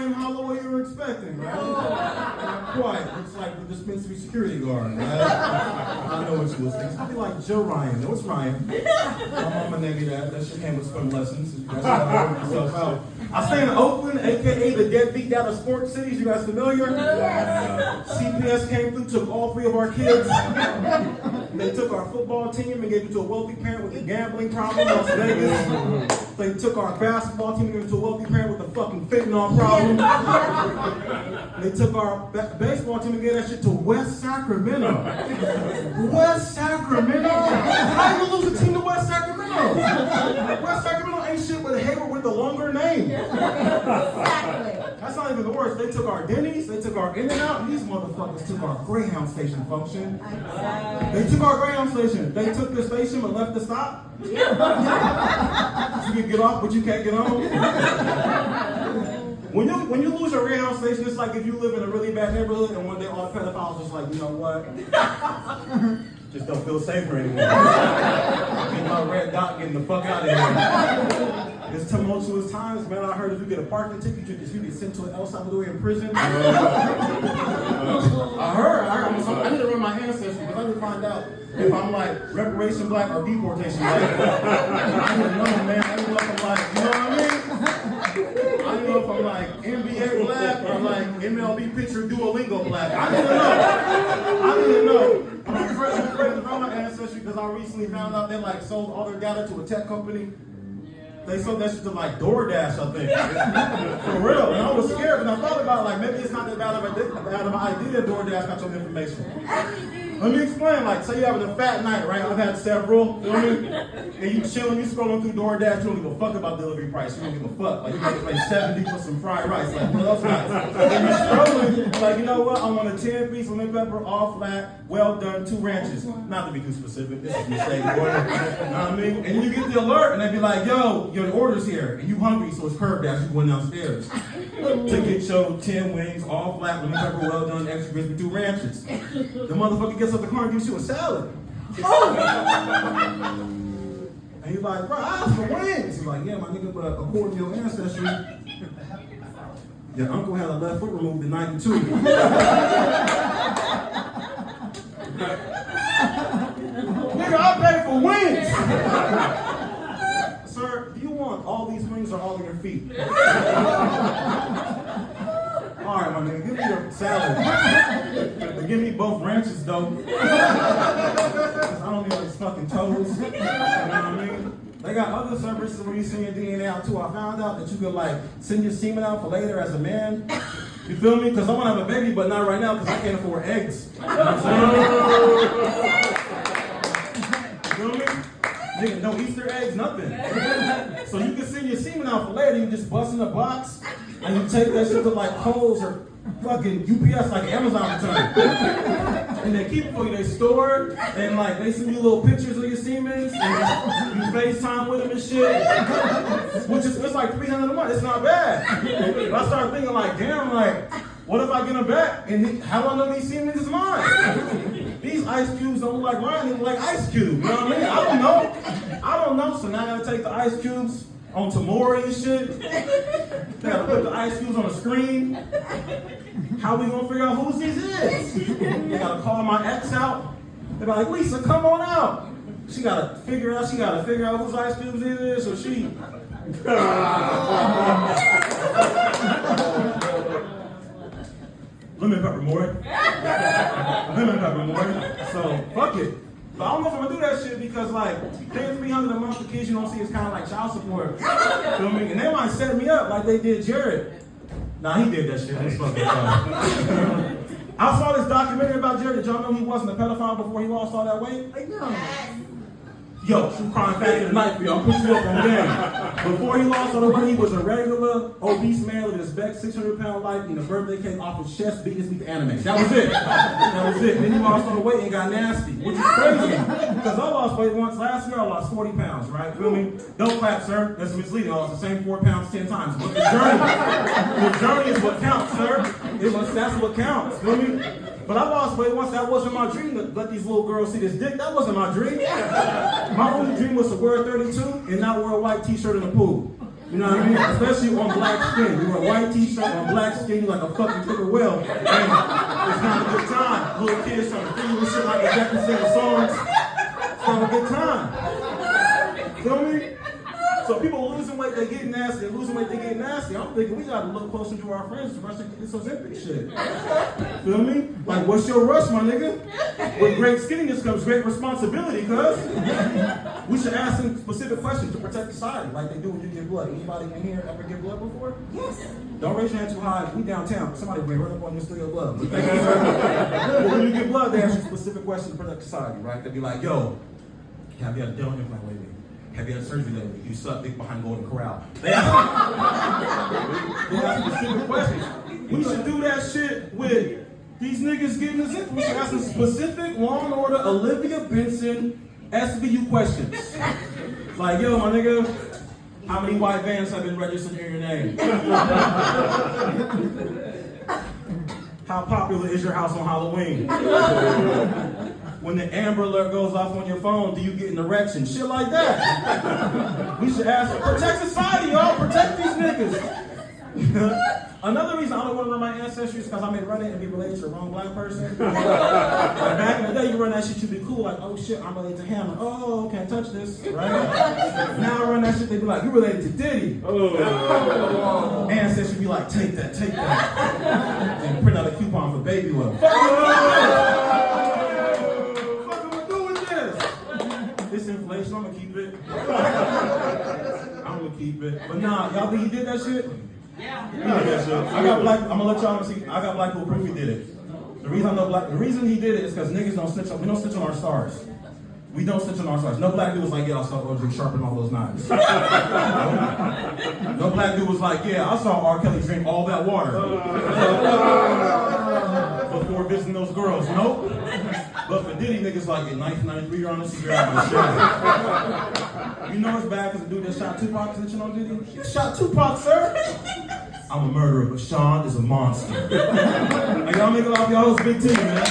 same Holloway you were expecting, right? Not quite. Looks like the dispensary security guard, right? I know what you was thinking. Something like Joe Ryan. No, it's Ryan. My mama named me that. That shit came with swim lessons. You guys gotta work yourself out. I stay in Oakland, aka the deadbeat down of sports cities. You guys familiar? Yes. CPS came through, took all 3 of our kids. They took our football team and gave it to a wealthy parent with a gambling problem in Las Vegas. They took our basketball team and gave it to a wealthy parent with a fucking fentanyl problem. They took our baseball team and gave that shit to West Sacramento. West Sacramento? How you lose a team to West Sacramento? West Sacramento ain't shit but Hayward with a longer name. Exactly. That's not even the worst. They took our Denny's, they took our In-N-Out, and these motherfuckers took our Greyhound station function. They took our Greyhound station. They took the station but left the stop. You can get off, but you can't get on. When you lose your Greyhound station, it's like if you live in a really bad neighborhood and one day all the pedophiles just like, you know what? Just don't feel safer anymore. Get my red dot getting the fuck out of here. It's tumultuous times, man. I heard if you get a parking ticket, you get sent to an El Salvadorian prison. I need to run my ancestry because I need to find out if I'm like reparation black or deportation black. I don't know, man. I don't know if I'm like, you know what I mean? I don't know if I'm like NBA black or like MLB pitcher Duolingo black. I need to know. I'm afraid to run my ancestry because I recently found out they like sold all their data to a tech company. They sold that shit to like DoorDash, I think. For real. And I was scared, and I thought about like maybe it's not that bad of an idea DoorDash got your information. Let me explain. Like, say you're having a fat night, right? I've had several, feel me? And you chilling, you scrolling through DoorDash, you don't give a fuck about delivery price. You don't give a fuck. Like, you got to pay $70 for some fried rice. Like, what else nice? And you're scrolling, like, you know what? I want a 10-piece lemon pepper, all flat, well done, 2 ranches. Not to be too specific. This is a mistake. You know what I mean? And you get the alert, and they be like, yo, your order's here. And you hungry, so it's curb dash. You going downstairs to get your 10 wings, all flat, lemon pepper, well done, extra crispy, 2 ranches. The motherfucker gets up the car and gives you a salad. Oh! And he's like, bro, I asked for wings. He's like, yeah, my nigga, but according to your ancestry, your uncle had a left foot removed in 92. Nigga, I paid for wings! Sir, do you want all these wings or all of your feet? All right, my nigga, give me your salad. But give me both ranches, though. I don't need all these fucking toes. You know what I mean? They got other services where you send your DNA out, too. I found out that you could, like, send your semen out for later as a man. You feel me? Because I want to have a baby, but not right now because I can't afford eggs. You know what I'm saying? You feel me? Nigga, no Easter eggs, nothing. So you can send your semen out for later. You just bust in a box and you take that shit to like Kohl's or fucking UPS, like Amazon return. And they keep it for you. They store it and like they send you little pictures of your semen and you FaceTime with them and shit. Which is it's like $300 a month. It's not bad. But I started thinking like, damn, like, what if I get them back and how do I know these semen is mine? These ice cubes don't look like mine, they look like ice cubes. You know what I mean? I don't know. So now I gotta take the ice cubes on Tamori and shit. They gotta put the ice cubes on the screen. How we gonna figure out whose these is? They gotta call my ex out. They're like, Lisa, come on out. She gotta figure out whose ice cubes it is, so she. Lemon pepper more. Lemon pepper more. So fuck it. But I don't know if I'm gonna do that shit because like paying $300 a month for kids you don't see is kind of like child support. Feel me? And they might set me up like they did Jared. Nah, he did that shit. That's fucking fun. I saw this documentary about Jared. Did y'all know he wasn't a pedophile before he lost all that weight? I know. Yo, true crime fact of the night for y'all. Put you up on game. Before he lost all the weight, he was a regular obese man with his back 600-pound life and a birthday cake off of Chef's Beat the Anime. That was it. That was it. Then he lost all the weight and got nasty, which is crazy. Because I lost weight once last year. I lost 40 pounds, right? Feel me? Don't clap, sir. That's misleading. I lost the same 4 pounds 10 times. But the journey is what counts, sir. That's what counts. Feel me? But I lost weight once. That wasn't my dream to let these little girls see this dick. That wasn't my dream. My only dream was to wear 32 and not wear a white t-shirt in the pool. You know what I mean? Especially on black skin. You wear a white t-shirt on black skin, you like a fucking killer whale. And it's not a good time. Little kids trying to feed you and shit like the Jackson singing songs. It's not a good time. Feel me? So people losing weight, they get nasty. Losing weight, they get nasty. I'm thinking we gotta look closer to our friends to get some Ozempic shit. Feel me? Like, what's your rush, my nigga? With great skinniness comes great responsibility, cuz. We should ask them specific questions to protect society, like they do when you give blood. Anybody in here ever give blood before? Yes. Don't raise your hand too high. We downtown. Somebody may run up on you and steal your blood. But when you give blood, they ask you specific questions to protect society, right? They'll be like, yo, have you had a dental implant lately? Have you had surgery lately? You suck dick behind Golden Corral. They ask specific questions. We should do that shit with these niggas getting us in. We should ask them specific Law and Order Olivia Benson SVU questions. Like, yo, my nigga, how many white vans have been registered in your name? How popular is your house on Halloween? When the Amber Alert goes off on your phone, do you get an erection? Shit like that. We should ask, protect society, y'all. Protect these niggas. Another reason I don't want to run my ancestry is because I may run it and be related to the wrong black person. Like back in the day, you run that shit, you be cool, like, oh shit, I'm related to Hammer. Oh, can't touch this, right? Now I run that shit, they be like, you related to Diddy. Oh. Ancestry be like, take that. And print out a coupon for baby love. This inflation, I'm gonna keep it. But nah, y'all think he did that shit? Yeah. He did that shit. I got black, I'm gonna let y'all see, I got black people proof he did it. The reason he did it is because niggas don't snitch on, we don't snitch on our stars. We don't snitch on our stars. No black dude was like, yeah, I saw OJ sharpen all those knives. No black dude was like, yeah, I saw R. Kelly drink all that water. Before visiting those girls. Nope. But for Diddy, niggas like, in 1993, you're on the secret out my shit. You know it's bad because the dude that shot Tupac snitching on Diddy? You shot Tupac, sir? I'm a murderer, but Sean is a monster. And y'all make it off y'all hoes big team, man.